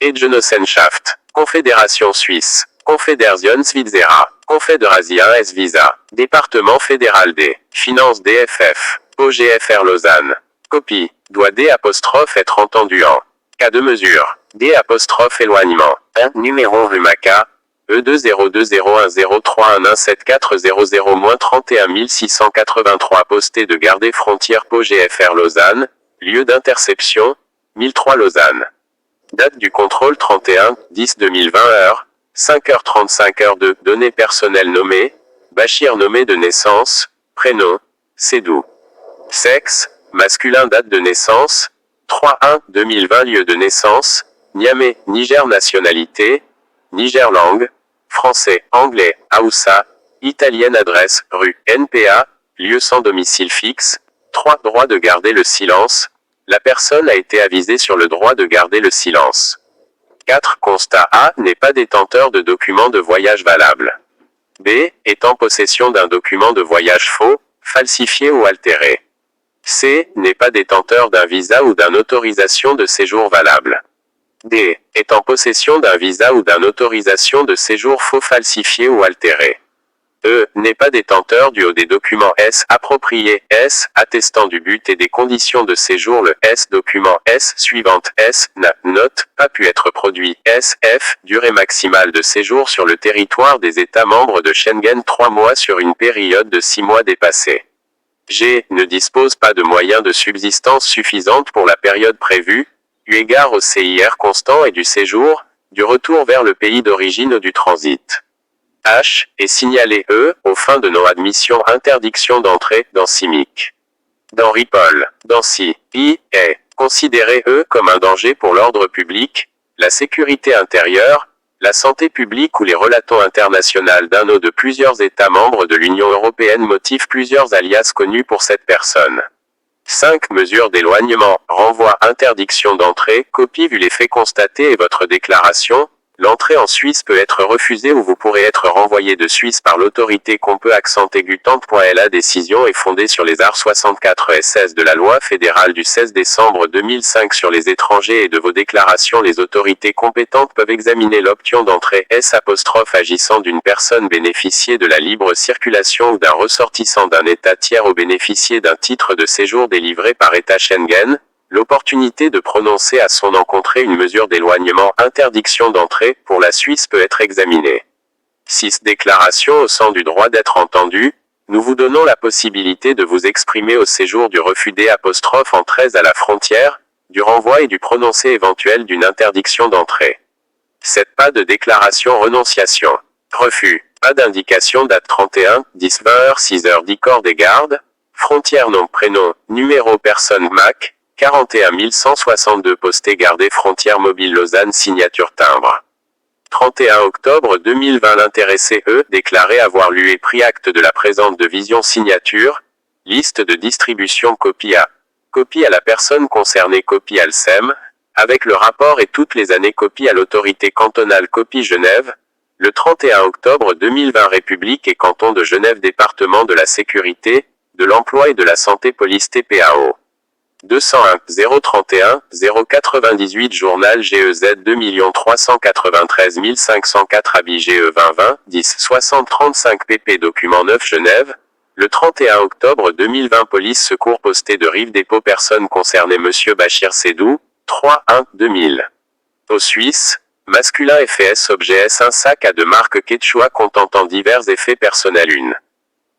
et Genossenschaft, Confédération suisse, Confederationsvizera, Confédération S Visa, Département fédéral des Finances DFF, OGFR Lausanne. Copie, doit D' être entendu en cas de mesure, D' éloignement, 1, numéro Rumaca, E202003117400-31683 posté de garder frontière PO GFR Lausanne, lieu d'interception, 1003 Lausanne. Date du contrôle 31-10-2020 heure, 5h35 de données personnelles nommées, Bachir nommé de naissance, prénom, Sédou. Sexe, masculin date de naissance, 3-1-2020 lieu de naissance, Niamey, Niger nationalité, Niger langue, français, anglais, Haoussa, italienne adresse, rue, NPA, lieu sans domicile fixe, 3 droit de garder le silence, la personne a été avisée sur le droit de garder le silence. 4 constat A n'est pas détenteur de document de voyage valable. B est en possession d'un document de voyage faux, falsifié ou altéré. C n'est pas détenteur d'un visa ou d'une autorisation de séjour valable. D est en possession d'un visa ou d'une autorisation de séjour faux falsifié ou altéré. E n'est pas détenteur du ou des documents S appropriés, S attestant du but et des conditions de séjour. Le S document S suivante S n'a note pas pu être produit. S F durée maximale de séjour sur le territoire des États membres de Schengen 3 mois sur une période de 6 mois dépassée. G ne dispose pas de moyens de subsistance suffisante pour la période prévue, eu égard au CIR constant et du séjour, du retour vers le pays d'origine ou du transit. H est signalé E aux fins de non-admission interdiction d'entrée dans CIMIC. Dans Ripoll, dans CI, I est considéré E comme un danger pour l'ordre public, la sécurité intérieure, la santé publique ou les relations internationales d'un ou de plusieurs États membres de l'Union européenne motivent plusieurs alias connus pour cette personne. 5 mesures d'éloignement, renvoi, interdiction d'entrée, copie vu les faits constatés et votre déclaration. L'entrée en Suisse peut être refusée ou vous pourrez être renvoyé de Suisse par l'autorité compte accent aigu tente.la décision est fondée sur les arts 64 et 16 de la loi fédérale du 16 décembre 2005 sur les étrangers et de vos déclarations. Les autorités compétentes peuvent examiner l'option d'entrée S' agissant d'une personne bénéficier de la libre circulation ou d'un ressortissant d'un État tiers ou bénéficier d'un titre de séjour délivré par État Schengen. L'opportunité de prononcer à son encontre une mesure d'éloignement, interdiction d'entrée, pour la Suisse peut être examinée. 6 déclaration au sens du droit d'être entendu, nous vous donnons la possibilité de vous exprimer au séjour du refus D' en 13 à la frontière, du renvoi et du prononcé éventuel d'une interdiction d'entrée. 7 pas de déclaration renonciation. Refus. Pas d'indication date 31, 10, 20 h 6 h 10 corps des gardes. Frontière nom prénom, numéro personne MAC. 41 162 posté gardé frontière mobile Lausanne signature timbre. 31 octobre 2020 l'intéressé déclaré avoir lu et pris acte de la présente division signature, liste de distribution copie à la personne concernée copie à l'SEM, avec le rapport et toutes les années copie à l'autorité cantonale copie Genève, le 31 octobre 2020 République et canton de Genève département de la sécurité, de l'emploi et de la santé police TPAO. 201 031 098 Journal GEZ 2 393 504 Habit GE 2020 10 60 35 pp Document 9 Genève. Le 31 octobre 2020 Police secours posté de Rive dépôt personnes concernées Monsieur Bachir Sédou 3-1-2000. Au Suisse, masculin FS objet S un sac à de marque Quechua contentant divers effets personnels une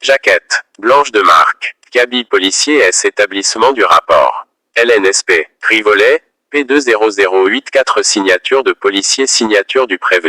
jaquette blanche de marque. Cabis policier S établissement du rapport. LNSP. Rivolet. P20084 signature de policier signature du prévenu.